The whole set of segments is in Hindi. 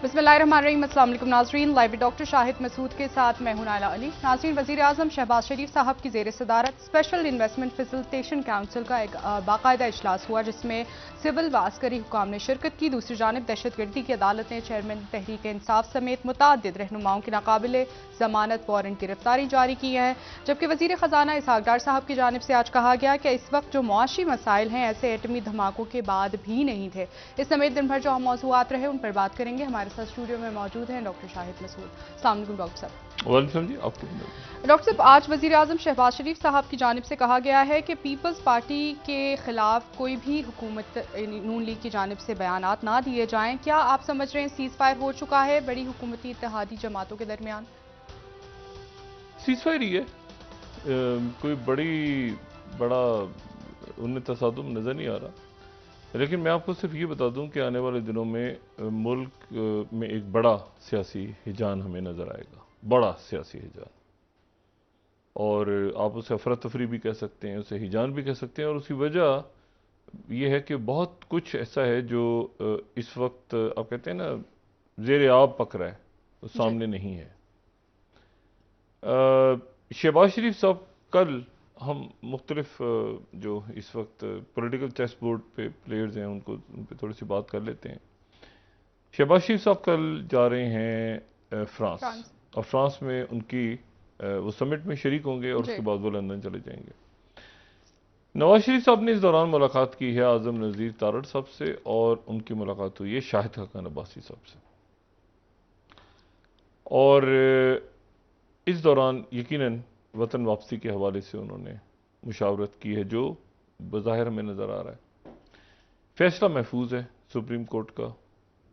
बिस्मिल्लाहिर्रहमानिर्रहीम। अस्सलाम वालेकुम नाज़रीन, लाइव डॉक्टर शाहिद मसूद के साथ मैं हूं नाइला अली। नाज़रीन, वज़ीर आज़म शहबाज शरीफ साहब की ज़ेर सदारत स्पेशल इन्वेस्टमेंट फैसिलिटेशन काउंसिल का एक बाकायदा इजलास हुआ, जिसमें सिविल व अस्करी हुकाम ने शिरकत की। दूसरी जानब दहशतगर्दी की अदालत ने चेयरमैन तहरीक इंसाफ समेत मुतअद्दिद रहनुमाओं की नाकाबिले ज़मानत वारंट गिरफ्तारी जारी की है। जबकि वज़ीर ख़जाना इसहाक डार साहब की जानिब से आज कहा गया कि इस वक्त जो मुआशी मसाइल हैं ऐसे एटमी धमाकों के बाद भी नहीं थे। इस समेत दिन भर जो हम मौज़ूआत रहे उन पर बात करेंगे। हमारे साथ स्टूडियो में मौजूद हैं डॉक्टर शाहिद मसूद। अस्सलाम वालेकुम डॉक्टर साहब। वालेकुम जी, आपको डॉक्टर साहब, आज वज़ीर आज़म शहबाज शरीफ साहब की जानिब से कहा गया है कि पीपल्स पार्टी के खिलाफ कोई भी हुकूमत नून लीग की जानिब से बयानात ना दिए जाएं। क्या आप समझ रहे हैं सीज़ फायर हो चुका है बड़ी हुकूमती इत्तेहादी जमातों के दरमियान? सीज फायर ही है। कोई बड़ा उनमें तसादुम नज़र नहीं आ रहा। लेकिन मैं आपको सिर्फ ये बता दूं कि आने वाले दिनों में मुल्क में एक बड़ा सियासी हिजान हमें नज़र आएगा, बड़ा सियासी हिजान। और आप उसे अफरा तफरी भी कह सकते हैं, उसे हिजान भी कह सकते हैं। और उसकी वजह यह है कि बहुत कुछ ऐसा है जो इस वक्त आप कहते हैं ना ज़ेर आब पक रहा है, वो सामने नहीं है। शहबाज शरीफ साहब, कल हम मुख्तलिफ जो इस वक्त पॉलिटिकल चेस बोर्ड पे प्लेयर्स हैं उन पर थोड़ी सी बात कर लेते हैं। शहबाज शरीफ साहब कल जा रहे हैं फ्रांस, और फ्रांस में उनकी वो समिट में शरीक होंगे और उसके बाद वो लंदन चले जाएंगे। नवाज शरीफ साहब ने इस दौरान मुलाकात की है आज़म नज़ीर तारड़ साहब से, और उनकी मुलाकात हुई है शाहिद खान अब्बासी साहब से। और इस दौरान यकीनन वतन वापसी के हवाले से उन्होंने मुशावरत की है, जो बज़ाहिर हमें नज़र आ रहा है। फैसला महफूज है सुप्रीम कोर्ट का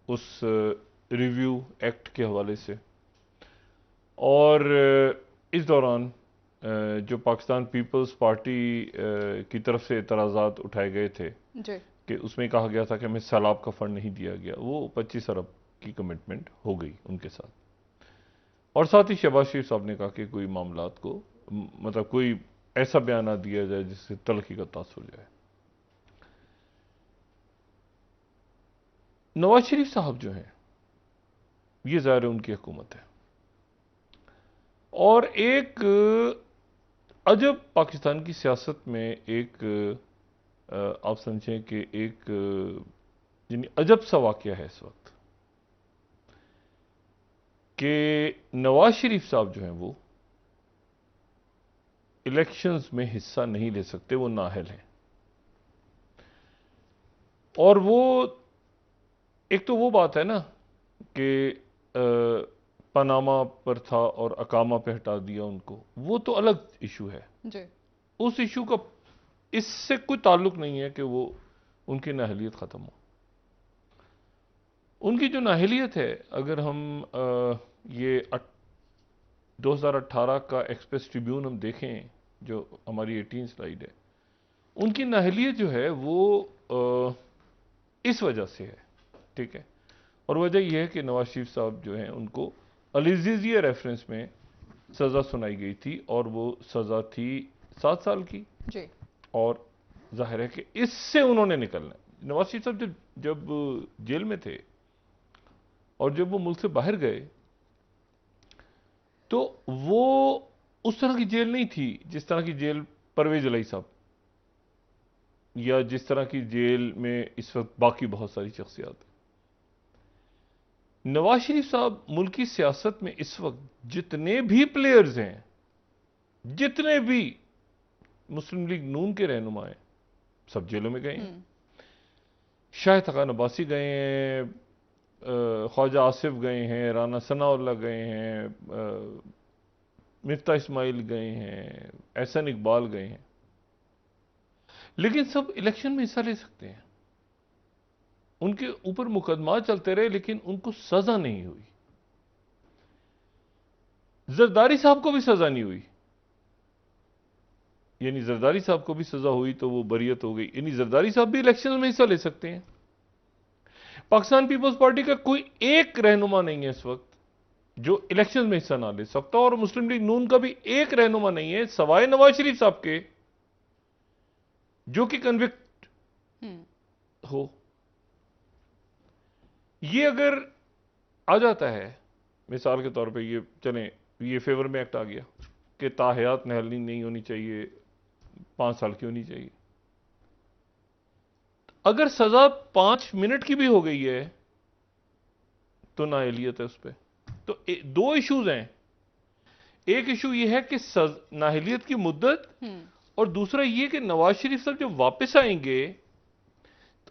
उस रिव्यू एक्ट के हवाले से। और इस दौरान जो पाकिस्तान पीपल्स पार्टी की तरफ से एतराज़ात उठाए गए थे कि उसमें कहा गया था कि हमें सैलाब का फंड नहीं दिया गया, वो 25 अरब की कमिटमेंट हो गई उनके साथ। और साथ ही शहबाज शरीफ साहब ने कहा कि कोई मामलात को मतलब कोई ऐसा बयान ना दिया जाए जिससे तलखी का तासुर जाए। नवाज शरीफ साहब जो हैं, ये ज़ाहिर है उनकी हुकूमत है, और एक अजब पाकिस्तान की सियासत में एक आप समझें कि एक यानी अजब सा वाक़या है इस वक्त कि नवाज शरीफ साहब जो हैं वो इलेक्शंस में हिस्सा नहीं ले सकते, वो नाअहल हैं। और वो एक तो वो बात है ना कि पनामा पर था और अकामा पे हटा दिया उनको, वो तो अलग इशू है जी। उस इशू का इससे कोई ताल्लुक नहीं है कि वो उनकी नाअहलियत ख़त्म हो। उनकी जो नाअहलियत है, अगर हम ये 2018 का एक्सप्रेस ट्रिब्यून हम देखें, जो हमारी 18 स्लाइड है, उनकी नाअहलियत जो है वो इस वजह से है, ठीक है। और वजह यह है कि नवाज शरीफ साहब जो हैं उनको अलीज़िज़िया रेफरेंस में सज़ा सुनाई गई थी, और वो सज़ा थी 7 साल की जी। और जाहिर है कि इससे उन्होंने निकलना है। नवाज शरीफ साहब जब जेल में थे और जब वो मुल्क से बाहर गए, तो वो उस तरह की जेल नहीं थी जिस तरह की जेल परवेज इलाही साहब, या जिस तरह की जेल में इस वक्त बाकी बहुत सारी शख्सियात। नवाज शरीफ साहब मुल्की सियासत में इस वक्त जितने भी प्लेयर्स हैं, जितने भी मुस्लिम लीग नून के रहनुमा हैं, सब जेलों में गए हैं। शाहिद खान अब्बासी गए हैं, ख्वाजा आसिफ गए हैं, राना सनाउल्लाह गए हैं, मिफ्ता इस्माइल गए हैं, एहसन इकबाल गए हैं। लेकिन सब इलेक्शन में हिस्सा ले सकते हैं। उनके ऊपर मुकदमा चलते रहे लेकिन उनको सजा नहीं हुई। जरदारी साहब को भी सजा नहीं हुई, यानी जरदारी साहब को भी सजा हुई तो वो बरियत हो गई, यानी जरदारी साहब भी इलेक्शन में हिस्सा ले सकते हैं। पाकिस्तान पीपल्स पार्टी का कोई एक रहनुमा नहीं है इस वक्त जो इलेक्शन में हिस्सा ना ले सकता, और मुस्लिम लीग नून का भी एक रहनुमा नहीं है सवाए नवाज शरीफ साहब के जो कि कन्विक्ट हो। ये अगर आ जाता है, मिसाल के तौर पे ये चलें, ये फेवर में एक्ट आ गया कि ताहयात नहलनी नहीं होनी चाहिए, 5 साल की होनी चाहिए। अगर सजा 5 मिनट की भी हो गई है तो नाअहलियत है उस पर। तो दो इश्यूज हैं, एक इशू ये है कि नाअहलियत की मुद्दत, और दूसरा ये कि नवाज शरीफ साहब जब वापस आएंगे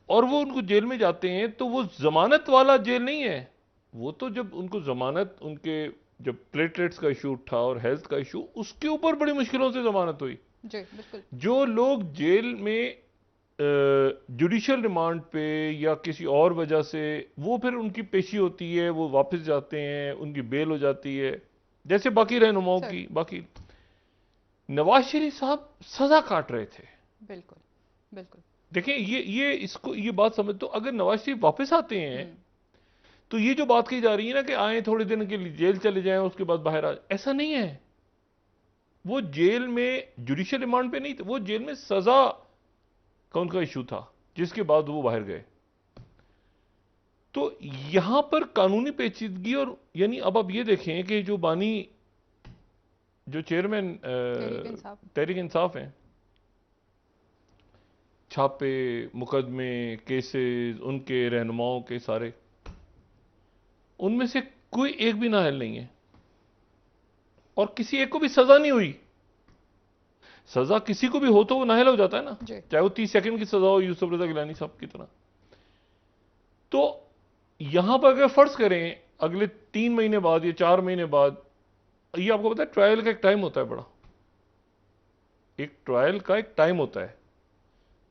और वो उनको जेल में जाते हैं तो वो जमानत वाला जेल नहीं है, वो तो जब उनको जमानत, उनके जब प्लेटलेट्स का इशू उठा और हेल्थ का इशू, उसके ऊपर बड़ी मुश्किलों से जमानत हुई। जी बिल्कुल। जो लोग जेल में जुडिशियल रिमांड पे या किसी और वजह से, वो फिर उनकी पेशी होती है, वो वापस जाते हैं, उनकी बेल हो जाती है, जैसे बाकी रहनुमाओं की। बाकी नवाज शरीफ साहब सजा काट रहे थे। बिल्कुल बिल्कुल। देखें, ये बात समझ, तो अगर नवाज शरीफ वापस आते हैं तो ये जो बात की जा रही है ना कि आए थोड़े दिन के लिए जेल चले जाएं उसके बाद बाहर आ, ऐसा नहीं है। वो जेल में जुडिशियल रिमांड पे नहीं थे, वो जेल में सजा का उनका इशू था जिसके बाद वो बाहर गए। तो यहां पर कानूनी पेचीदगी, और यानी अब आप ये देखें कि जो बानी, जो चेयरमैन तहरीक इंसाफ हैं, छापे, मुकदमे, केसेस, उनके रहनुमाओं के सारे, उनमें से कोई एक भी नाअहल नहीं है और किसी एक को भी सजा नहीं हुई। सजा किसी को भी हो तो वो नाअहल हो जाता है ना, चाहे वो 30 सेकंड की सजा हो यूसुफ रजा गिलानी साहब की तरह। तो यहां पर अगर फर्ज करें अगले 3 महीने बाद या 4 महीने बाद, ये आपको पता है ट्रायल का एक टाइम होता है बड़ा, एक ट्रायल का एक टाइम होता है,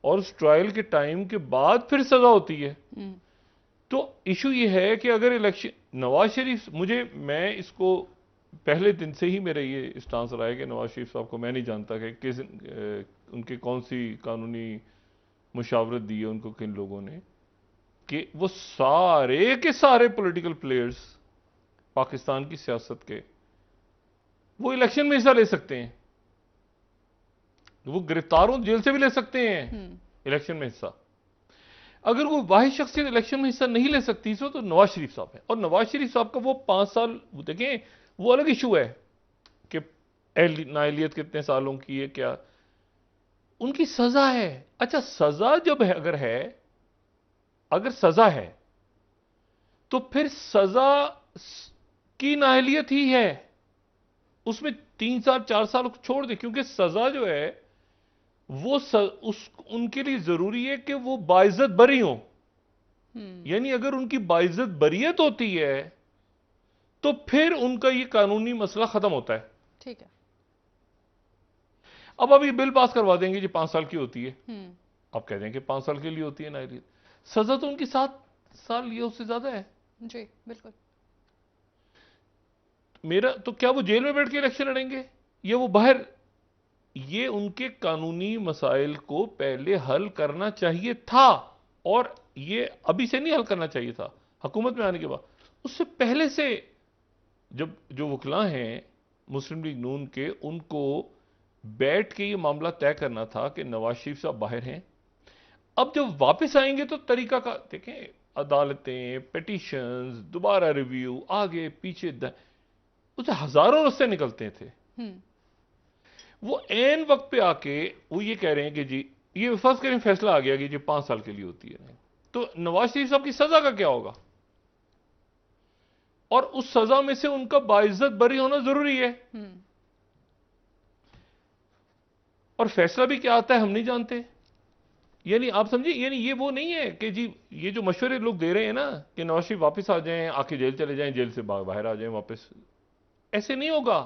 और उस ट्रायल के टाइम के बाद फिर सजा होती है। तो इशू ये है कि अगर इलेक्शन, नवाज शरीफ, मैं इसको पहले दिन से ही मेरा ये स्टांस रहा है कि नवाज शरीफ साहब को मैं नहीं जानता कि किस उनके कौन सी कानूनी मुशावरत दी है उनको किन लोगों ने, कि वो सारे के सारे पॉलिटिकल प्लेयर्स पाकिस्तान की सियासत के, वो इलेक्शन में हिस्सा ले सकते हैं, वो गिरफ्तारों जेल से भी ले सकते हैं इलेक्शन में हिस्सा। अगर वो वाहिद शख्सियत इलेक्शन में हिस्सा नहीं ले सकती तो नवाज शरीफ साहब है। और नवाज शरीफ साहब का वो 5 साल, देखें वो अलग इशू है कि नाअहलियत कितने सालों की है, क्या उनकी सजा है। अच्छा, सजा जब है, अगर सजा है तो फिर सजा की नाअहलियत ही है, उसमें 3 साल 4 साल छोड़ दे, क्योंकि सजा जो है वो उनके लिए जरूरी है कि वो बाइज्जत बरी हो। यानी अगर उनकी बाइज्जत बरियत होती है तो फिर उनका ये कानूनी मसला खत्म होता है। ठीक है। अब ये बिल पास करवा देंगे जी 5 साल की होती है, आप कह देंगे 5 साल के लिए होती है नाअहलियत, सजा तो उनकी 7 साल या उससे ज्यादा है। जी बिल्कुल। मेरा तो क्या वो जेल में बैठ के इलेक्शन लड़ेंगे या वो बाहर? ये उनके कानूनी मसाइल को पहले हल करना चाहिए था, और ये अभी से नहीं हल करना चाहिए था हुकूमत में आने के बाद, उससे पहले से। जब जो वकला हैं मुस्लिम लीग नून के, उनको बैठ के ये मामला तय करना था कि नवाज शरीफ साहब बाहर हैं। अब जब वापस आएंगे तो तरीका का देखें, अदालतें, पिटीशंस, दोबारा रिव्यू, आगे पीछे, उसे हजारों रास्ते निकलते थे। वो एन वक्त पे आके वो ये कह रहे हैं कि जी ये फर्स्ट करें फैसला आ गया कि जी 5 साल के लिए होती है, तो नवाज शरीफ साहब की सजा का क्या होगा? और उस सजा में से उनका बाइज्जत बरी होना जरूरी है। और फैसला भी क्या आता है हम नहीं जानते। यानी आप समझिए, यानी ये वो नहीं है कि जी ये जो मशवरे लोग दे रहे हैं ना कि नवाज शरीफ वापस आ जाएं, आके जेल चले जाएं, जेल से बाहर आ जाएं वापस, ऐसे नहीं होगा।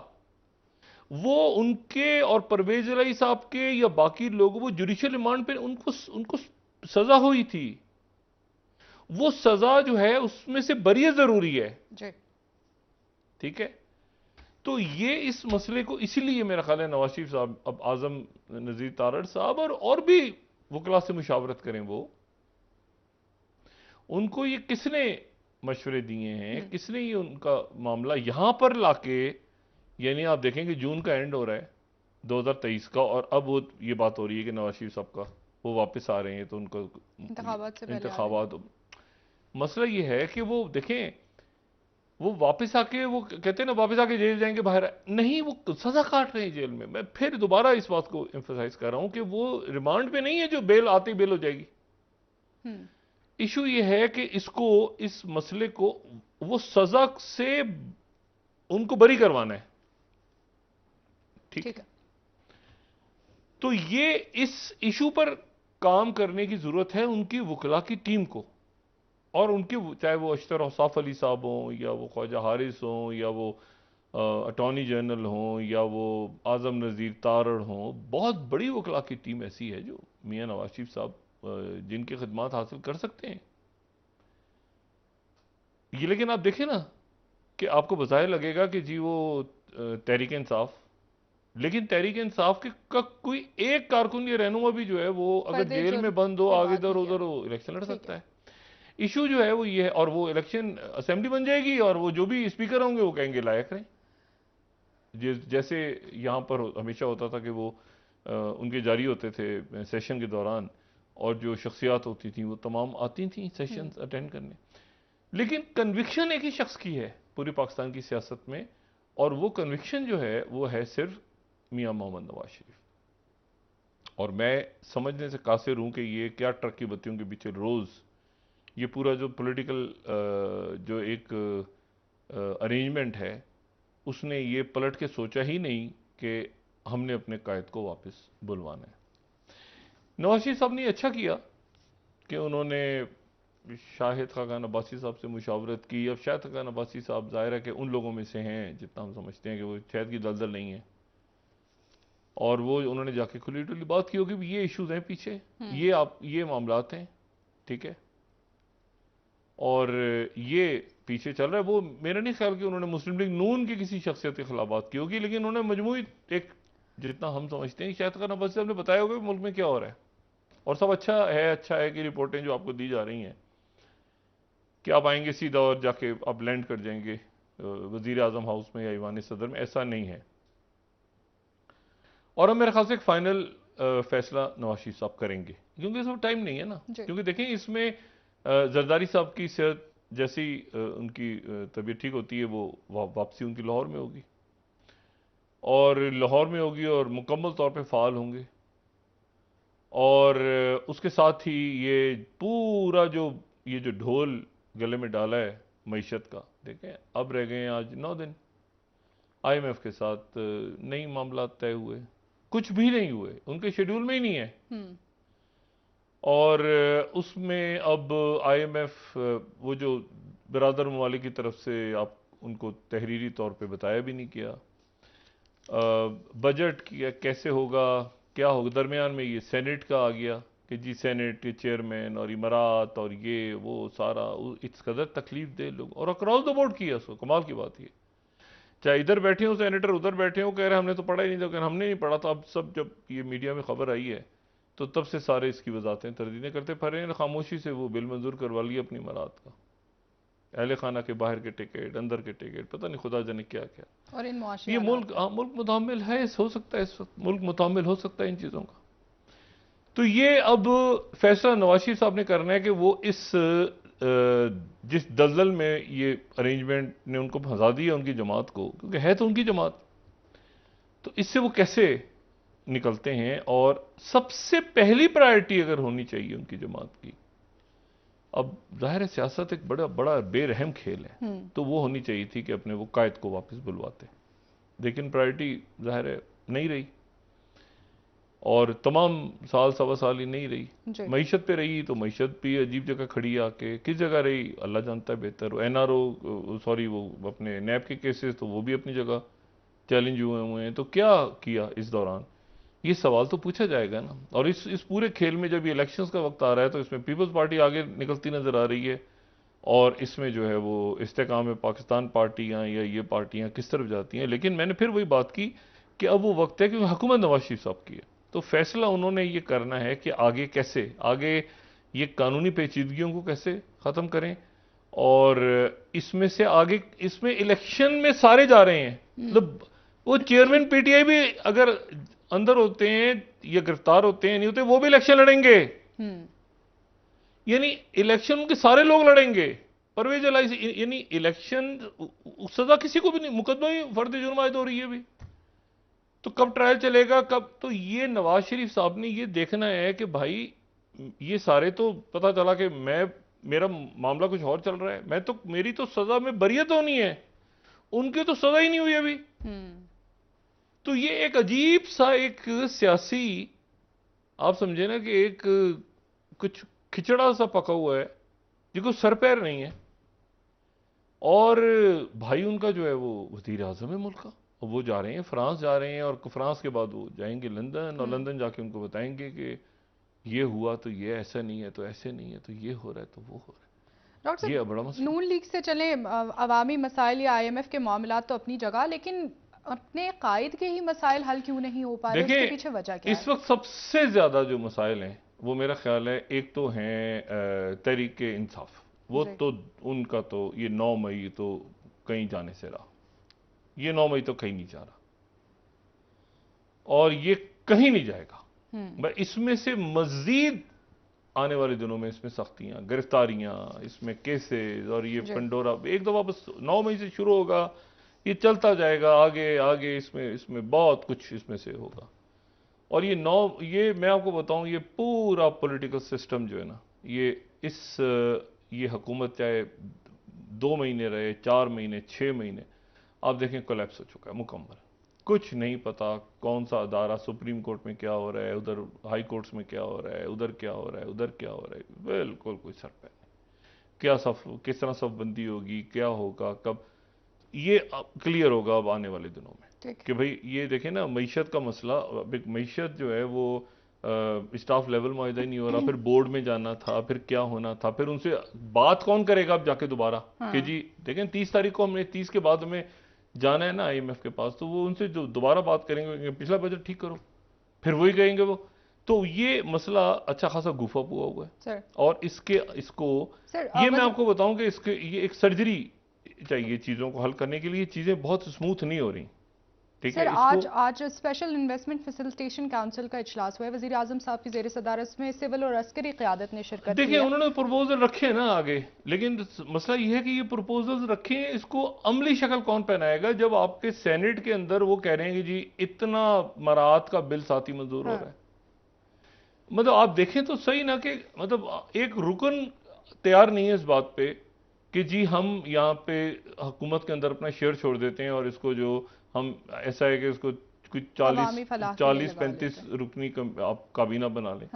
वो उनके और परवेज इलाही साहब के या बाकी लोगों, वो जुडिशियल रिमांड पे उनको सजा हुई थी, वो सजा जो है उसमें से बरियत जरूरी है। ठीक है। तो ये इस मसले को, इसीलिए मेरा ख्याल है नवाज शरीफ साहब अब आजम नजीर तारड़ साहब और भी वकला से मुशावरत करें। वो उनको ये किसने मशवरे दिए हैं, किसने ये उनका मामला यहां पर लाके, यानी आप देखेंगे जून का एंड हो रहा है 2023 का, और अब वो ये बात हो रही है कि नवाज शरीफ साहब का वो वापस आ रहे हैं, तो उनको इंतखाबात, मसला ये है कि वो देखें वो वापस आके वो कहते हैं ना वापस आके जेल जाएंगे बाहर, नहीं, वो सजा काट रहे हैं जेल में। मैं फिर दोबारा इस बात को एम्फसाइज कर रहा हूं कि वो रिमांड पे नहीं है जो बेल आती बेल हो जाएगी। इशू ये है कि इसको, इस मसले को वो सजा से उनको बरी करवाना है। ठीक है, तो ये इस इशू पर काम करने की जरूरत है उनकी वकला की टीम को, और उनके, चाहे वो अशतर औसाफ अली साहब हों, या वो ख्वाजा हारिस हों, या वो अटॉर्नी जनरल हों, या वो आजम नज़ीर तारड़ हों, बहुत बड़ी वकला की टीम ऐसी है जो मियां नवाज शरीफ साहब जिनकी खिदमत हासिल कर सकते हैं ये। लेकिन आप देखें ना कि आपको बज़ाहिर लगेगा कि जी वो तहरीक इंसाफ, लेकिन तहरीक इंसाफ के का कोई एक कारकुन या रहनुमा भी जो है वो अगर जेल में बंद हो, आगे इधर उधर हो, इलेक्शन लड़ सकता है। इशू जो है वो ये है, और वो इलेक्शन असेंबली बन जाएगी और वो जो भी स्पीकर होंगे वो कहेंगे लायक करें। जैसे यहां पर हमेशा होता था कि वो उनके जारी होते थे सेशन के दौरान, और जो शख्सियात होती थी वो तमाम आती थी सेशन अटेंड करने, लेकिन कन्विक्शन एक ही शख्स की है पूरी पाकिस्तान की सियासत में, और वो कन्विक्शन जो है वो है सिर्फ मियां मोहम्मद नवाज शरीफ। और मैं समझने से कासिर हूं कि ये क्या ट्रक की बत्तियों के पीछे रोज ये पूरा जो पॉलिटिकल जो एक अरेंजमेंट है, उसने ये पलट के सोचा ही नहीं कि हमने अपने कायद को वापस बुलवाना है। नवाज शरीफ साहब ने अच्छा किया कि उन्होंने शाहिद खाकान अब्बासी साहब से मुशावरत की। अब शाहिद खाकान अब्बासी साहब जाहिर है कि उन लोगों में से हैं, जितना हम समझते हैं कि वो शहद की दलदल नहीं है, और वो उन्होंने जाके खुली टुली बात की होगी ये इश्यूज हैं पीछे, ये मामलात हैं, ठीक है, और ये पीछे चल रहा है। वो मेरा नहीं ख्याल कि उन्होंने मुस्लिम लीग नून की किसी शख्सियत के खिलाफ बात की होगी, लेकिन उन्होंने मजमूई एक, जितना हम समझते हैं, शाहिद खान अब्बासी साहब ने बताया होगा कि मुल्क में क्या हो रहा है, और सब अच्छा है कि रिपोर्टें जो आपको दी जा रही हैं कि आप आएंगे सीधा और जाके आप लैंड कर जाएंगे वजीर आजम हाउस में या ईवान सदर में, ऐसा नहीं है। और अब मेरे ख्याल से एक फाइनल फैसला नवाज शरीफ साहब करेंगे, क्योंकि इसमें टाइम नहीं है ना, क्योंकि देखें इसमें जरदारी साहब की सेहत जैसी उनकी तबीयत ठीक होती है, वो वापसी उनकी लाहौर में होगी, और लाहौर में होगी और मुकम्मल तौर पे फाल होंगे, और उसके साथ ही ये पूरा ये जो ढोल गले में डाला है मईशत का, देखें अब रह गए आज 9 दिन, IMF के साथ नई मामला तय हुए, कुछ भी नहीं हुए, उनके शेड्यूल में ही नहीं है। और उसमें अब IMF वो जो बिरादर ममालिक की तरफ से आप उनको तहरीरी तौर पे बताया भी नहीं किया, बजट कैसे होगा, क्या होगा, दरमियान में ये सेनेट का आ गया कि जी सेनेट के चेयरमैन और इमारात और ये वो सारा इस कदर तकलीफ दे लोग, और अक्रॉस द बोर्ड किया उसको। कमाल की बात ये, चाहे इधर बैठे हो सेनेटर, उधर बैठे हो, कह रहे हमने तो पढ़ा ही नहीं था, कहकर हमने नहीं पढ़ा। तो अब सब जब ये मीडिया में खबर आई है तो तब से सारे इसकी वजाहतें तरदीदें करते फिर रहे हैं, खामोशी से वो बिल मंजूर करवा लिया अपनी इमारात का, अहले खाना के बाहर के टिकट, अंदर के टिकट, पता नहीं खुदा जाने क्या क्या। और इन ये मुल्क मुतामिल है, हो सकता है इस वक्त मुल्क मुतामिल हो सकता है इन चीज़ों का। तो ये अब फैसला नवाज शरीफ साहब ने करना है कि वो इस जिस दलदल में ये अरेंजमेंट ने उनको फंसा दिया उनकी जमात को, क्योंकि है तो उनकी जमात, तो इससे वो कैसे निकलते हैं। और सबसे पहली प्रायोरिटी अगर होनी चाहिए उनकी जमात की, अब जाहिर है सियासत एक बड़ा बड़ा बेरहम खेल है, तो वो होनी चाहिए थी कि अपने वो कायद को वापस बुलवाते, लेकिन प्रायोरिटी जाहिर है नहीं रही, और तमाम साल सवा साल ही नहीं रही। मईशत पे रही तो मईशत भी अजीब जगह खड़ी आके, किस जगह रही अल्लाह जानता है बेहतर। NRO सॉरी वो अपने नैब के केसेस, तो वो भी अपनी जगह चैलेंज हुए हैं। तो क्या किया इस दौरान, ये सवाल तो पूछा जाएगा ना। और इस पूरे खेल में जब ये इलेक्शंस का वक्त आ रहा है तो इसमें पीपल्स पार्टी आगे निकलती नजर आ रही है, और इसमें जो है वो इस्तेकाम पाकिस्तान पार्टियां या ये पार्टियां किस तरफ जाती हैं। लेकिन मैंने फिर वही बात की कि अब वो वक्त है कि हुकूमत नवाज शरीफ साहब की है, तो फैसला उन्होंने ये करना है कि आगे कैसे, आगे ये कानूनी पेचीदगियों को कैसे ख़त्म करें। और इसमें से आगे, इसमें इलेक्शन में सारे जा रहे हैं, मतलब वो चेयरमैन PTI भी अगर अंदर होते हैं या गिरफ्तार होते हैं नहीं होते, वो भी इलेक्शन लड़ेंगे, यानी इलेक्शन उनके सारे लोग लड़ेंगे। परवेज अलाई से, यानी इलेक्शन सजा किसी को भी नहीं, मुकदमा ही फर्द जुर्म आयद हो रही है अभी, तो कब ट्रायल चलेगा कब? तो ये नवाज शरीफ साहब ने ये देखना है कि भाई ये सारे तो पता चला कि मेरा मामला कुछ और चल रहा है, मैं तो मेरी तो सजा में बरियत होनी है, उनकी तो सजा ही नहीं हुई अभी। तो ये एक अजीब सा एक सियासी, आप समझे ना कि एक कुछ खिचड़ा सा पका हुआ है जिसको सर पैर नहीं है। और भाई उनका जो है वो वजीर आजम है मुल्क का, और वो जा रहे हैं फ्रांस जा रहे हैं, और फ्रांस के बाद वो जाएंगे लंदन, और लंदन जाके उनको बताएंगे कि ये हुआ तो ये ऐसा नहीं है, तो ऐसे नहीं है, तो ये हो रहा है, तो वो हो रहा है। डॉक्टर ये साहब, बड़ा मसला। नून लीग से चले अवामी मसाइल या IMF के मामला तो अपनी जगह, लेकिन अपने कायद के ही मसाइल हल क्यों नहीं हो पा रहे, उसके पीछे वजह क्या इस वक्त सबसे ज्यादा जो मसाइल हैं वो मेरा ख्याल है, एक तो हैं तहरीक इंसाफ, वो तो उनका तो ये 9 मई तो कहीं जाने से रहा, ये 9 मई तो कहीं नहीं जा रहा, और ये कहीं नहीं जाएगा। मैं इसमें से मजीद आने वाले दिनों में इसमें सख्तियां, गिरफ्तारियां, इसमें केसेस, और ये पंडोरा एक दफा बस 9 मई से शुरू होगा, ये चलता जाएगा आगे आगे, इसमें बहुत कुछ इसमें से होगा। और ये मैं आपको बताऊं, ये पूरा पॉलिटिकल सिस्टम जो है ना, ये हुकूमत चाहे 2 महीने रहे, 4 महीने, 6 महीने, आप देखें कोलैप्स हो चुका है मुकम्मल। कुछ नहीं पता कौन सा अदारा, सुप्रीम कोर्ट में क्या हो रहा है, उधर हाई कोर्ट्स में क्या हो रहा है, उधर क्या हो रहा है, उधर क्या हो रहा है, बिल्कुल कोई सर पैर नहीं। क्या सफ किस तरह सफबंदी होगी, क्या होगा, कब, ये क्लियर होगा अब आने वाले दिनों में। कि भाई ये देखें ना, मईशत का मसला, मईशत जो है वो स्टाफ लेवल मुआहदा ही नहीं हो रहा, फिर बोर्ड में जाना था, फिर क्या होना था, फिर उनसे बात कौन करेगा अब जाके दोबारा, कि जी देखें 30 तारीख को हमने 30 के बाद हमें जाना है ना IMF के पास, तो वो उनसे जो दोबारा बात करेंगे, पिछला बजट ठीक करो, फिर वही कहेंगे वो। तो ये मसला अच्छा खासा गुफा हुआ है सर। और इसको सर, ये मैं आपको बताऊं कि इसके ये एक सर्जरी चाहिए चीजों को हल करने के लिए, चीजें बहुत स्मूथ नहीं हो रही। ठीक है, आज स्पेशल इन्वेस्टमेंट फैसिलिटेशन काउंसिल का इजलास हुआ है, वजीर आजम साहब की ज़ेर सदारत में सिविल और अस्करी क़यादत ने शिरकत की। देखिए उन्होंने प्रपोजल रखे ना आगे, लेकिन मसला यह है कि ये प्रपोजल रखे, इसको अमली शक्ल कौन पहनाएगा, जब आपके सेनेट के अंदर वो कह रहे हैं कि जी इतना मराहत का बिल साथी मंजूर हो रहा है। मतलब आप देखें तो सही ना, कि मतलब एक रुकन तैयार नहीं है इस बात पे कि जी हम यहाँ पे हुकूमत के अंदर अपना शेयर छोड़ देते हैं, और इसको जो हम ऐसा है कि इसको कुछ 40-45 रुकनी आप काबीना बना लें।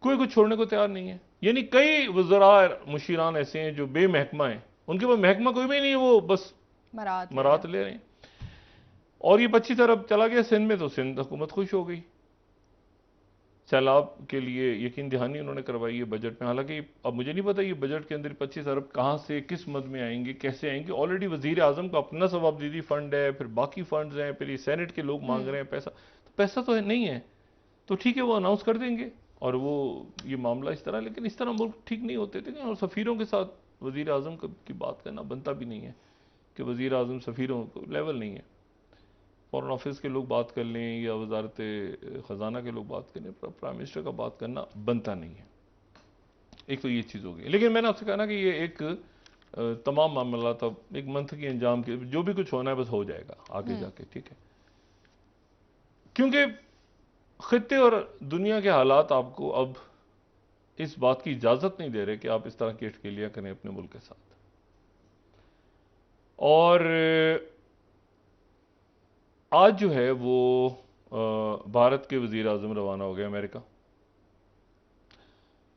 कोई कुछ छोड़ने को तैयार नहीं है। यानी कई वज़रा मुशीरान ऐसे हैं जो बेमहकमा हैं, उनके पास महकमा कोई भी नहीं है, वो बस मराहत ले रहे हैं। और ये 25 अरब चला गया सिंध में, तो सिंध हुकूमत खुश हो गई। सैलाब के लिए यकीन दहानी उन्होंने करवाई है बजट में। हालांकि अब मुझे नहीं पता ये बजट के अंदर 25 अरब कहाँ से किस मद में आएंगे, कैसे आएंगे। ऑलरेडी वजीर आजम का अपना सवाबदीदी फंड है, फिर बाकी फंड्स हैं, फिर ये सेनेट के लोग मांग रहे हैं पैसा, तो पैसा तो नहीं है, तो ठीक है वो अनाउंस कर देंगे और वो ये मामला इस तरह। लेकिन इस तरह मुल्क ठीक नहीं होते थे। और सफ़ीरों के साथ वजीर आजम की बात करना बनता भी नहीं है कि वजीर आजम सफ़ीरों को लेवल नहीं है, फॉरेन ऑफिस के लोग बात कर लें या वजारत ख़जाना के लोग बात कर लें, प्राइम मिनिस्टर का बात करना बनता नहीं है। एक तो ये चीज़ हो गई। लेकिन मैंने आपसे कहा ना कि ये एक तमाम मामला था, एक मंथ की अंजाम के, जो भी कुछ होना है बस हो जाएगा आगे जाके, ठीक है। क्योंकि खित्ते और दुनिया के हालात आपको अब इस बात की इजाज़त नहीं दे रहे कि आप इस तरह की अटकेलियाँ करें अपने मुल्क के साथ। और आज जो है वो भारत के वज़ीर आज़म रवाना हो गए अमेरिका,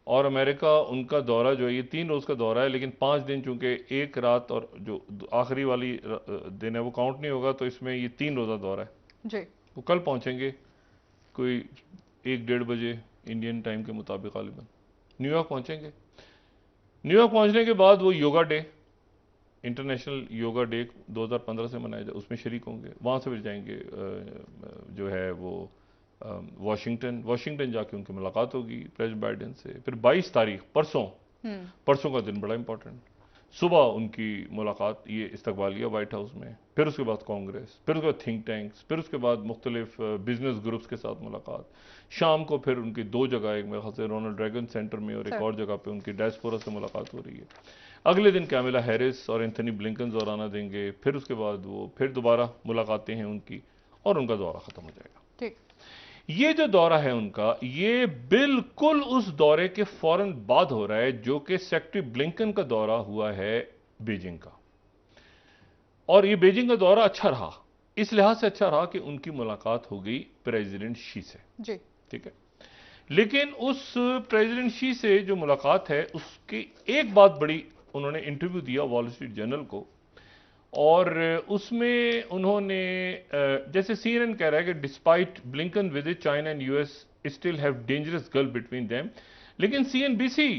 और अमेरिका उनका दौरा जो है ये 3 रोज़ का दौरा है, लेकिन 5 दिन, चूंकि एक रात और जो आखिरी वाली दिन है वो काउंट नहीं होगा, तो इसमें ये 3 रोज़ा दौरा है जी। वो कल पहुंचेंगे कोई 1-1:30 बजे इंडियन टाइम के मुताबिक गालिबन न्यूयॉर्क पहुंचेंगे। न्यूयॉर्क पहुंचने के बाद वो yoga day, international yoga day 2015 से मनाया जाए, उसमें शरीक होंगे। वहाँ से फिर जाएंगे जो है वो वाशिंगटन जाके उनकी मुलाकात होगी प्रेसिडेंट बाइडेन से। फिर 22 तारीख परसों का दिन बड़ा इंपॉर्टेंट, सुबह उनकी मुलाकात, ये इस्तकबालिया वाइट हाउस में। फिर उसके बाद कांग्रेस, फिर उसके बाद थिंक टैंक्स, फिर उसके बाद मुख्तलिफ बिजनेस ग्रुप्स के साथ मुलाकात। शाम को फिर उनकी 2 जगह, एक मेरे ख्याल से रोनाल्ड रेगन सेंटर में और एक और जगह पे उनकी डायस्पोरा से मुलाकात हो रही है। अगले दिन कैमिला हैरिस और एंथनी ब्लिंकन दौराना देंगे, फिर उसके बाद वो फिर दोबारा मुलाकातें हैं उनकी और उनका दौरा खत्म हो जाएगा। ठीक। ये जो दौरा है उनका, ये बिल्कुल उस दौरे के फौरन बाद हो रहा है जो कि सेक्रेटरी ब्लिंकन का दौरा हुआ है बीजिंग का। और ये बीजिंग का दौरा अच्छा रहा, इस लिहाज से अच्छा रहा कि उनकी मुलाकात हो गई प्रेसिडेंट शी से जी। ठीक है। लेकिन उस प्रेसिडेंट शी से जो मुलाकात है उसकी एक बात बड़ी, उन्होंने इंटरव्यू दिया वॉल स्ट्रीट जर्नल को और उसमें उन्होंने जैसे सीएनएन कह रहा है कि despite Blinken visit China and US still have dangerous gulf between them, लेकिन सीएनबीसी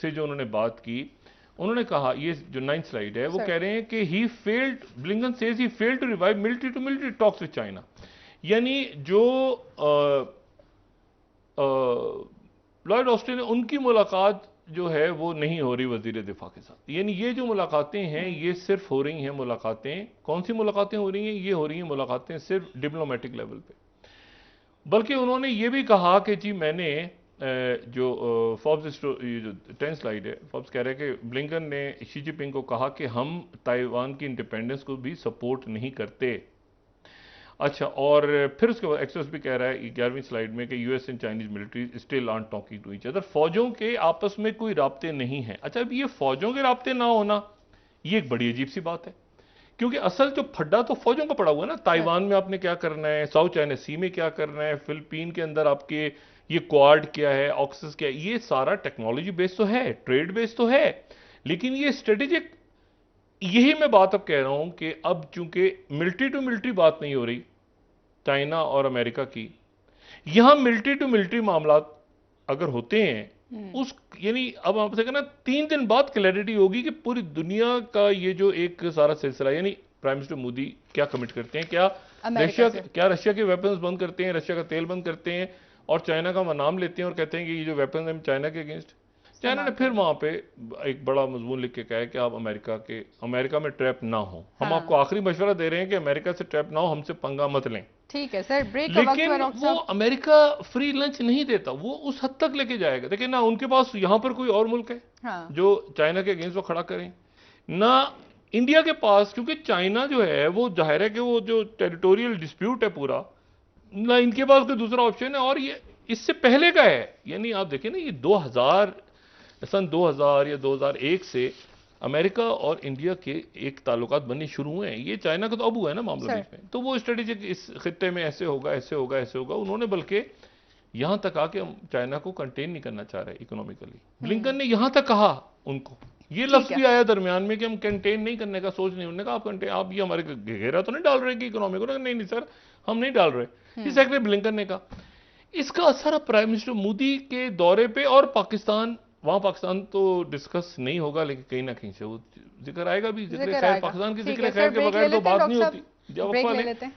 से जो उन्होंने बात की उन्होंने कहा, ये जो 9th स्लाइड है वो कह रहे हैं कि he failed, Blinken says he failed to revive military to military talks with China. यानी जो लॉयड ऑस्टिन है उनकी मुलाकात जो है वो नहीं हो रही वजीर दिफा के साथ। यानी ये जो मुलाकातें हैं ये सिर्फ हो रही हैं मुलाकातें, कौन सी मुलाकातें हो रही हैं, ये हो रही हैं मुलाकातें सिर्फ डिप्लोमेटिक लेवल पे। बल्कि उन्होंने ये भी कहा कि जी मैंने जो फॉर्ब्स ये जो 10 स्लाइड है, फॉर्ब्स कह रहे हैं कि ब्लिंकन ने शी जिनपिंग को कहा कि हम ताइवान की इंडिपेंडेंस को भी सपोर्ट नहीं करते। अच्छा, और फिर उसके बाद एक्सेस भी कह रहा है 11वीं स्लाइड में कि US and Chinese military still are talking to each other, फौजों के आपस में कोई राब्ते नहीं है। अच्छा, अब ये फौजों के राब्ते ना होना ये एक बड़ी अजीब सी बात है, क्योंकि असल जो फड्डा तो फौजों का पड़ा हुआ है ना। ताइवान में आपने क्या करना है, साउथ चाइना सी में क्या करना है, फिलिपीन के अंदर आपके ये क्वाड क्या है, ऑक्सस क्या है, ये सारा टेक्नोलॉजी बेस्ड तो है, ट्रेड बेस्ड तो है, लेकिन ये स्ट्रेटेजिक, यही मैं बात अब कह रहा हूं कि अब चूंकि मिलिट्री टू मिलिट्री बात नहीं हो रही चाइना और अमेरिका की, यहां मिलिट्री टू मिलिट्री मामला अगर होते हैं उस, यानी अब आपसे कहना 3 दिन बाद क्लैरिटी होगी कि पूरी दुनिया का ये जो एक सारा सिलसिला, यानी प्राइम मिनिस्टर मोदी क्या कमिट करते हैं, क्या रशिया के वेपन्स बंद करते हैं, रशिया का तेल बंद करते हैं और चाइना का नाम लेते हैं और कहते हैं कि ये जो वेपन्स हैं चाइना के अगेंस्ट। चाइना ने फिर वहां पे एक बड़ा मजमून लिख के कहा है कि आप अमेरिका में ट्रैप ना हो। हम आपको आखिरी मशवरा दे रहे हैं कि अमेरिका से ट्रैप ना हो, हमसे पंगा मत लें। ठीक है सर, ब्रेक लेकिन वो अमेरिका फ्री लंच नहीं देता, वो उस हद तक लेके जाएगा। देखिए ना, उनके पास यहां पर कोई और मुल्क है जो चाइना के अगेंस्ट वो खड़ा करें, ना इंडिया के पास, क्योंकि चाइना जो है वो जाहिर है कि वो जो टेरिटोरियल डिस्प्यूट है पूरा, ना इनके पास कोई दूसरा ऑप्शन है और ये इससे पहले का है। यानी आप देखिए ना, ये सन 2000 या 2001 से अमेरिका और इंडिया के एक ताल्लुकात बनने शुरू हुए हैं। ये चाइना का तो अब हुआ है ना मामला बीच में, तो वो स्ट्रेटेजिक इस खित्ते में ऐसे होगा ऐसे होगा ऐसे होगा, उन्होंने बल्कि यहां तक आके हम चाइना को कंटेन नहीं करना चाह रहे इकोनॉमिकली। ब्लिंकन ने यहां तक कहा, उनको ये लफ्ज भी आया दरमियान में कि हम कंटेन नहीं करने का सोच नहीं। उन्होंने कहा आप ये हमारे घेरा तो नहीं डाल रहे कि इकोनॉमी को? नहीं सर, हम नहीं डाल रहे। ये सेक्रेटरी ब्लिंकन ने कहा। इसका असर प्राइम मिनिस्टर मोदी के दौरे पे और पाकिस्तान, वहां पाकिस्तान तो डिस्कस नहीं होगा लेकिन कहीं ना कहीं से वो जिक्र आएगा भी, जिक्र खैर पाकिस्तान की जिक्र खैर के बगैर तो बात नहीं होती।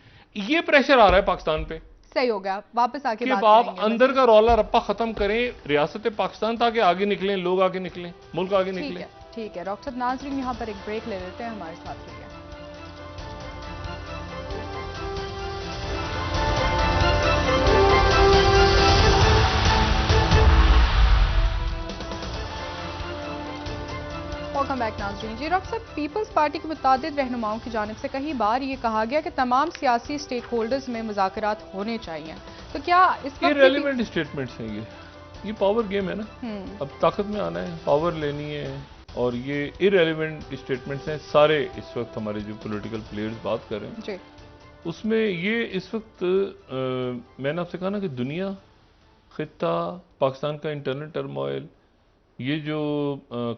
ये प्रेशर आ रहा है पाकिस्तान पे। सही हो गया, वापस आके बात आप अंदर का रौला रप्पा खत्म करें, रियासत पाकिस्तान ताकि आगे निकलें, लोग आगे निकलें, मुल्क आगे निकले। ठीक है डॉक्टर साहब, नाज़रीन यहाँ पर एक ब्रेक ले लेते हैं, हमारे साथ रहिए। वेलकम बैक नाज़रीन। जी डॉक्टर साहब, पीपल्स पार्टी के मुतादिद रहनुमाओं की जानिब से कई बार ये कहा गया कि तमाम सियासी स्टेक होल्डर्स में मुज़ाकरात होने चाहिए, तो क्या इस वक्त रेलिवेंट स्टेटमेंट्स हैं? ये पावर गेम है ना, अब ताकत में आना है, पावर लेनी है, और ये इरेलीवेंट स्टेटमेंट्स हैं सारे। इस वक्त हमारे जो पॉलिटिकल प्लेयर्स बात कर रहे हैं जी, उसमें ये इस वक्त मैंने आपसे कहा ना कि दुनिया, खित्ता, पाकिस्तान का इंटरनल टर्मोइल, ये जो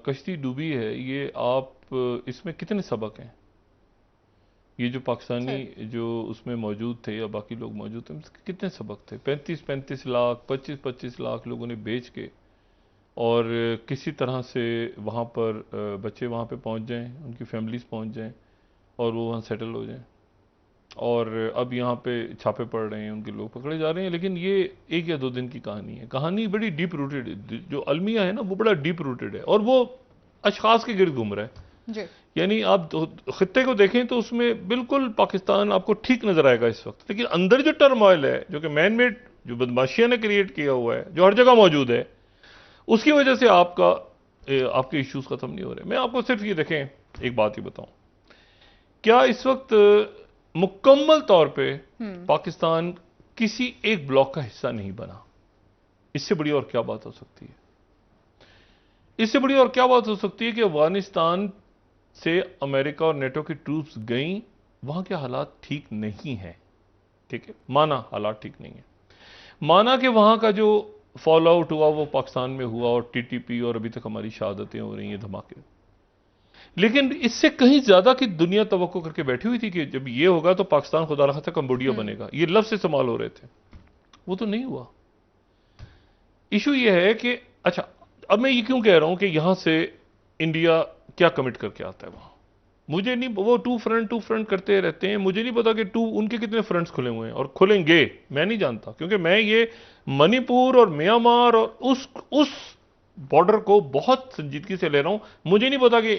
कश्ती डूबी है, ये आप इसमें कितने सबक हैं? ये जो पाकिस्तानी जो उसमें मौजूद थे या बाकी लोग मौजूद थे, कितने सबक थे? 35-35 लाख, 25-25 लाख लोगों ने बेच के और किसी तरह से वहाँ पर बच्चे वहाँ पे पहुँच जाएं, उनकी फैमिलीज पहुँच जाएं और वो वहाँ सेटल हो जाएं, और अब यहाँ पे छापे पड़ रहे हैं, उनके लोग पकड़े जा रहे हैं। लेकिन ये 1 या 2 दिन की कहानी है। कहानी बड़ी डीप रूटेड है, जो अलमिया है ना वो बड़ा डीप रूटेड है और वो अशखास के गिर्द घूम रहा है जी। यानी आप खित्ते को देखें तो उसमें बिल्कुल पाकिस्तान आपको ठीक नजर आएगा इस वक्त, लेकिन अंदर जो टर्मोइल है, जो कि मैन मेड, जो बदमाशियां ने क्रिएट किया हुआ है, जो हर जगह मौजूद है, उसकी वजह से आपका आपके इश्यूज खत्म नहीं हो रहे। मैं आपको सिर्फ ये देखें, एक बात ही बताऊं, क्या इस वक्त मुकम्मल तौर पे पाकिस्तान किसी एक ब्लॉक का हिस्सा नहीं बना? इससे बड़ी और क्या बात हो सकती है? इससे बड़ी और क्या बात हो सकती है कि अफगानिस्तान से अमेरिका और नेटो की ट्रूप्स गई, वहां के हालात ठीक नहीं हैं, ठीक है, माना हालात ठीक नहीं है, माना कि वहां का जो फॉल आउट हुआ वो पाकिस्तान में हुआ और टीटीपी और अभी तक हमारी शहादतें हो रही हैं, धमाके, लेकिन इससे कहीं ज्यादा की दुनिया तवक्को करके बैठी हुई थी कि जब ये होगा तो पाकिस्तान खुदा न खास्ता कंबोडिया बनेगा, ये लफ्ज इस्तेमाल हो रहे थे, वो तो नहीं हुआ। इशू ये है कि अच्छा, अब मैं ये क्यों कह रहा हूं कि यहां से इंडिया क्या कमिट करके आता है वहां, मुझे नहीं, वो टू फ्रंट करते रहते हैं, मुझे नहीं पता कि उनके कितने फ्रंट्स खुले हुए हैं और खुलेंगे, मैं नहीं जानता, क्योंकि मैं ये मणिपुर और म्यांमार और उस बॉर्डर को बहुत संजीदगी से ले रहा हूं। मुझे नहीं पता कि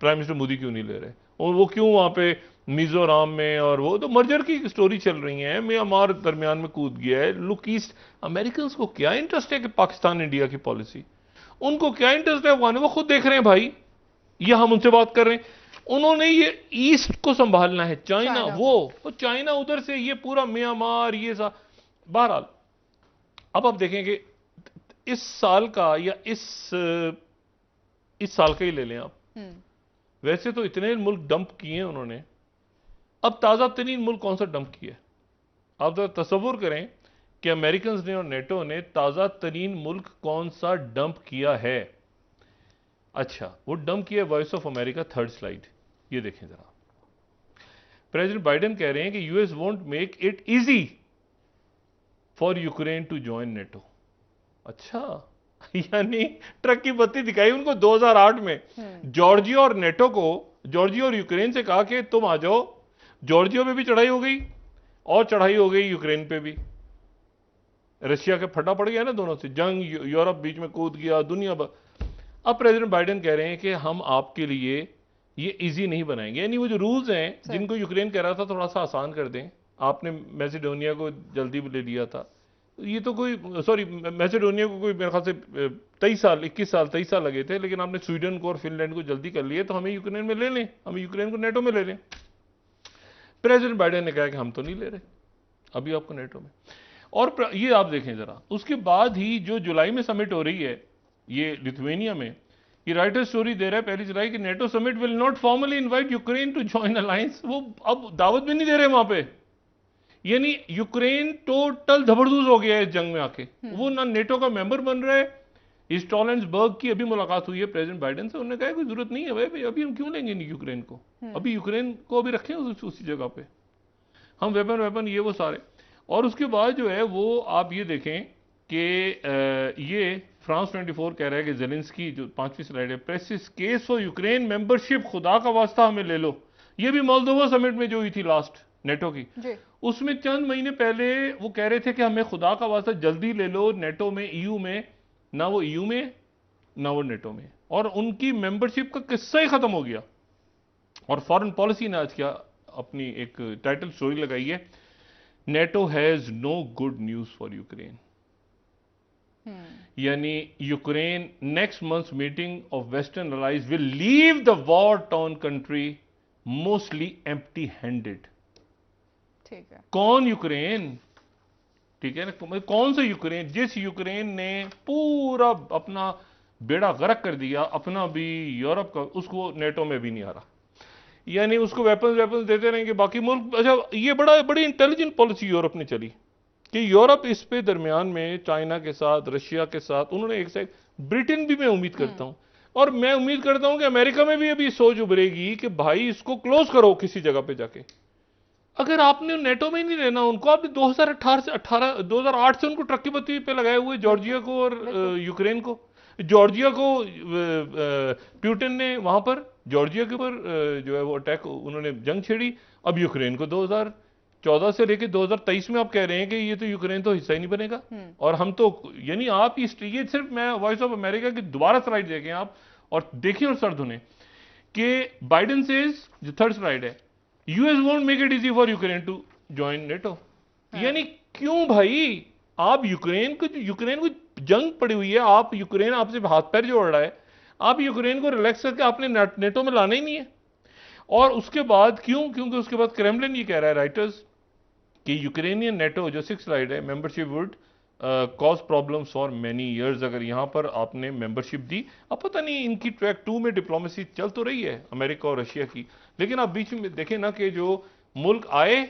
प्राइम मिनिस्टर मोदी क्यों नहीं ले रहे, और वो क्यों वहां पे मिजोरम में, और वो तो मर्जर की स्टोरी चल रही है, म्यांमार दरमियान में कूद गया है, लुक ईस्ट। अमेरिकन को क्या इंटरेस्ट है कि पाकिस्तान इंडिया की पॉलिसी, उनको क्या इंटरेस्ट है अफगान, वो खुद देख रहे हैं भाई, ये हम उनसे बात कर रहे हैं, उन्होंने ये ईस्ट को संभालना है, चाइना वो चाइना उधर से ये पूरा म्यांमार ये सा। बहरहाल अब आप देखें कि इस साल का या इस साल का ही ले लें आप, वैसे तो इतने मुल्क डंप किए हैं उन्होंने, अब ताजा तरीन मुल्क कौन सा डंप किया है? आप जरा तस्वुर करें कि अमेरिकन ने और नेटो ने ताजा तरीन मुल्क कौन सा डंप किया है। अच्छा, वो डंप किया Voice of America, third slide, ये देखें जरा। प्रेसिडेंट बाइडेन कह रहे हैं कि US won't make it easy for Ukraine to join NATO. अच्छा, यानी ट्रक की बत्ती दिखाई उनको 2008 में जॉर्जिया और नेटो को, जॉर्जिया और यूक्रेन से कहा कि तुम आ जाओ, जॉर्जिया पे भी चढ़ाई हो गई और चढ़ाई हो गई यूक्रेन पे भी, रशिया के फटा पड़ गया ना दोनों से, जंग, यूरोप बीच में कूद गया, दुनिया अब प्रेसिडेंट बाइडेन कह रहे हैं कि हम आपके लिए ये इजी नहीं बनाएंगे, यानी वो जो रूल्स हैं जिनको यूक्रेन कह रहा था थोड़ा सा आसान कर दें, आपने मैसेडोनिया को जल्दी ले लिया था, ये तो कोई, सॉरी, मैसेडोनिया को कोई मेरे ख्याल से 23 साल लगे थे, लेकिन आपने स्वीडन को और फिनलैंड को जल्दी कर लिया, तो हमें यूक्रेन में ले लें, हमें यूक्रेन को नेटो में ले लें। प्रेसिडेंट बाइडेन ने कहा कि हम तो नहीं ले रहे अभी आपको नेटो में। और ये आप देखें जरा, उसके बाद ही जो जुलाई में समिट हो रही है ये लिथुएनिया में, ये राइटर स्टोरी दे रहा है 1 जुलाई की, NATO summit will not formally invite Ukraine to join alliance. वो अब दावत भी नहीं दे रहे वहां पे, यानी यूक्रेन टोटल जबरदस्त हो गया है इस जंग में आके, वो ना नेटो का मेंबर बन रहा है। स्टॉलनसबर्ग की अभी मुलाकात हुई है प्रेसिडेंट बाइडेन से, उन्होंने कहा कोई जरूरत नहीं है भाई, अभी हम क्यों लेंगे यूक्रेन को, अभी यूक्रेन को अभी रखें उसी जगह पे, हम वेपन ये वो सारे। और उसके बाद जो है वो आप ये देखें कि ये फ्रांस 24 कह रहा है कि जेलेंस्की, जो 5वीं स्लाइड है, precious case for Ukraine membership, खुदा का वास्ता हमें ले लो। ये भी मोल्दोवा समिट में जो हुई थी लास्ट नेटो की, उसमें चंद महीने पहले वो कह रहे थे कि हमें खुदा का वास्ता जल्दी ले लो नेटो में, ईयू में, ना वो ईयू में ना वो नेटो में, और उनकी मेंबरशिप का किस्सा ही खत्म हो गया। और फॉरेन पॉलिसी ने आज क्या अपनी एक टाइटल स्टोरी लगाई है, NATO has no good news for Ukraine, यानी Ukraine next month meeting of western allies will leave the war torn country mostly empty handed. ठीक है, कौन यूक्रेन, ठीक है ना, कौन सा यूक्रेन, जिस यूक्रेन ने पूरा अपना बेड़ा गर्क कर दिया, अपना भी यूरोप का, उसको नेटो में भी नहीं आ रहा, यानी उसको वेपन्स देते रहेंगे बाकी मुल्क। अच्छा, ये बड़ी इंटेलिजेंट पॉलिसी यूरोप ने चली कि यूरोप इस पे दरमियान में चाइना के साथ, रशिया के साथ, उन्होंने एक से, ब्रिटेन भी मैं उम्मीद करता हूं, और मैं उम्मीद करता हूं कि अमेरिका में भी अभी सोच उभरेगी कि भाई इसको क्लोज करो किसी जगह पे जाके। अगर आपने नेटो में ही नहीं लेना उनको, आपने 2008 से उनको ट्रक की बत्ती पे लगाए हुए, जॉर्जिया को और यूक्रेन को। जॉर्जिया को प्यूटिन ने वहां पर जॉर्जिया के ऊपर जो है वो अटैक, उन्होंने जंग छेड़ी। अब यूक्रेन को 2014 से लेकर 2023 में आप कह रहे हैं कि ये तो यूक्रेन तो हिस्सा ही नहीं बनेगा, और हम तो, यानी आप ये सिर्फ, मैं वॉइस ऑफ अमेरिका की दोबारा स्लाइड देखें आप, और देखिए और सर धुने कि बाइडेन सेज, जो थर्ड स्लाइड है, US won't make it easy for Ukraine to join NATO. यानी क्यों भाई, आप यूक्रेन को जंग पड़ी हुई है, आप यूक्रेन आपसे हाथ पैर जोड़ रहा है, आप यूक्रेन को रिलैक्स करके आपने नेटो में लाना ही नहीं है। और उसके बाद क्यों? क्योंकि उसके बाद क्रेमलिन ये कह रहा है, राइटर्स, कि यूक्रेनियन नेटो जो 6 स्लाइड है, membership would cause problems for many years. अगर यहां पर आपने मेंबरशिप दी, अब पता नहीं इनकी ट्रैक 2 में डिप्लोमेसी चल तो रही है अमेरिका और रशिया की, लेकिन आप बीच में देखें ना कि जो मुल्क आए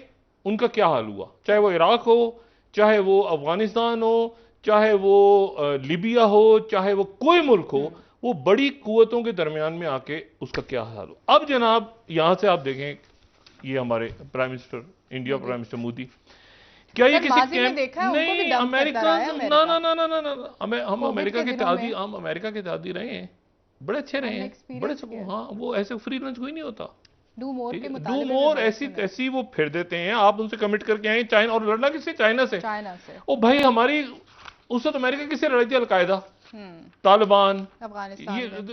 उनका क्या हाल हुआ, चाहे वो इराक हो, चाहे वो अफगानिस्तान हो, चाहे वो लीबिया हो, चाहे वो कोई मुल्क हो, वो बड़ी कुवतों के दरमियान में आके उसका क्या हाल हो। अब जनाब यहां से आप देखें, ये हमारे prime minister, India prime minister Modi, क्या ये किसी कैंप? नहीं, अमेरिका, ना ना ना ना ना ना, हम अमेरिका के इत्तेहादी, हम अमेरिका के इत्तेहादी रहे हैं, बड़े अच्छे रहे हैं, बड़े सब। हाँ, वो ऐसे फ्री लंच कोई नहीं होता। डू मोर ऐसी तैसी वो फिर देते हैं। आप उनसे कमिट करके आए चाइना, और लड़ना किससे? चाइना से। ओ भाई, हमारी उस वक्त अमेरिका किससे लड़ाई थी? अलकायदा, तालिबान,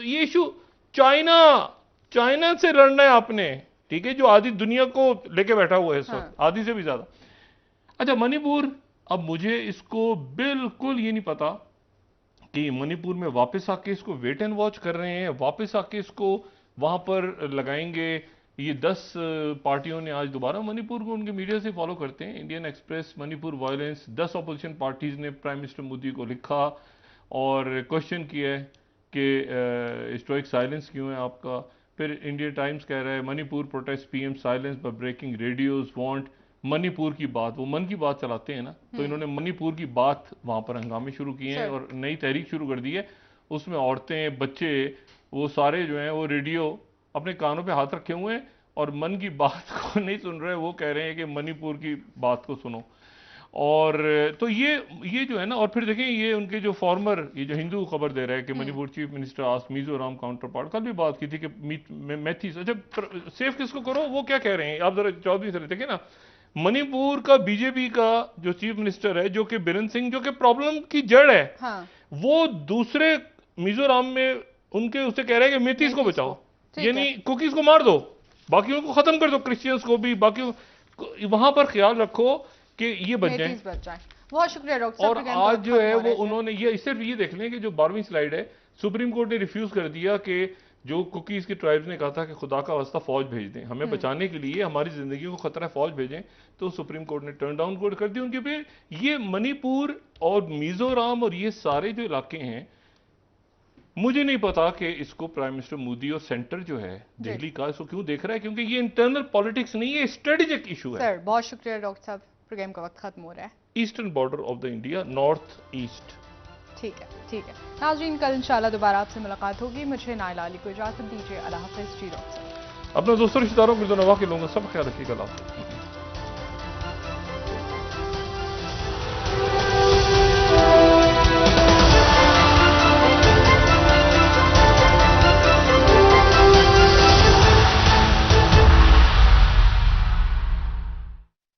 ये इशू चाइना से लड़ना है आपने, ठीक है, जो आधी दुनिया को लेके बैठा हुआ है इस वक्त, आधी से भी ज्यादा। अच्छा, मणिपुर, अब मुझे इसको बिल्कुल ये नहीं पता कि मणिपुर में वापस आके इसको वेट एंड वॉच कर रहे हैं, वापस आके इसको वहां पर लगाएंगे। ये 10 पार्टियों ने आज दोबारा मणिपुर को, उनके मीडिया से फॉलो करते हैं, Indian express, Manipur violence, 10 opposition parties ने प्राइम मिनिस्टर मोदी को लिखा और क्वेश्चन किया है कि स्टोइक साइलेंस क्यों है आपका। फिर इंडिया टाइम्स कह रहा है, Manipur protest PM silence by breaking radios want Manipur की बात। वो मन की बात चलाते हैं ना, तो इन्होंने मणिपुर की बात वहां पर हंगामे शुरू किए हैं और नई तहरीक शुरू कर दी है। उसमें औरतें, बच्चे, वो सारे जो हैं वो रेडियो अपने कानों पे हाथ रखे हुए हैं और मन की बात को नहीं सुन रहे। वो कह रहे हैं कि मणिपुर की बात को सुनो। और तो ये जो है ना, और फिर देखें ये उनके जो फॉर्मर, ये जो हिंदू खबर दे रहा है कि मणिपुर चीफ मिनिस्टर आज मिजोरम काउंटर पार्ट, कल भी बात की थी कि मैथीस, अच्छा सेफ किसको करो, वो क्या कह रहे हैं आप जरा चौधरी सर देखें ना। मणिपुर का बीजेपी का जो चीफ मिनिस्टर है, जो कि बिरेन सिंह, जो कि प्रॉब्लम की जड़ है, वो दूसरे मिजोरम में उनके उससे कह रहे हैं कि मैथीस को बचाओ, यानी कुकीज को मार दो, बाकियों को खत्म कर दो, क्रिश्चियंस को भी, बाकी वहां पर ख्याल रखो कि ये बच जाए। बहुत शुक्रिया डॉक्टर और आज जो है वो उन्होंने ये, सिर्फ ये देख लें कि जो 12वीं स्लाइड है, सुप्रीम कोर्ट ने रिफ्यूज कर दिया कि जो कुकीज की ट्राइब्स ने कहा था कि खुदा का वास्ता फौज भेज दें, हमें बचाने के लिए, हमारी जिंदगी को खतरा है, फौज भेजें, तो सुप्रीम कोर्ट ने टर्न डाउन कोर्ट कर दी उनके पे। ये मणिपुर और मिजोरम और ये सारे जो इलाके हैं, मुझे नहीं पता कि इसको प्राइम मिनिस्टर मोदी और सेंटर जो है दिल्ली का, इसको क्यों देख रहा है, क्योंकि ये इंटरनल पॉलिटिक्स नहीं है, स्ट्रेटेजिक इशू है। सर बहुत शुक्रिया डॉक्टर साहब, प्रोग्राम का वक्त खत्म हो रहा है। Eastern border of the India, north east. ठीक है नाज़रीन, कल इंशाल्लाह दोबारा आपसे मुलाकात होगी। मुझे नाइला अली को इजाजत दीजिए। अल्लाह हाफिज़ जी डॉक्टर साहब। अपने दोस्तों रिश्तेदारों, मिर्ज़ा नवाब के लोगों का सब ख्याल रखिएगा।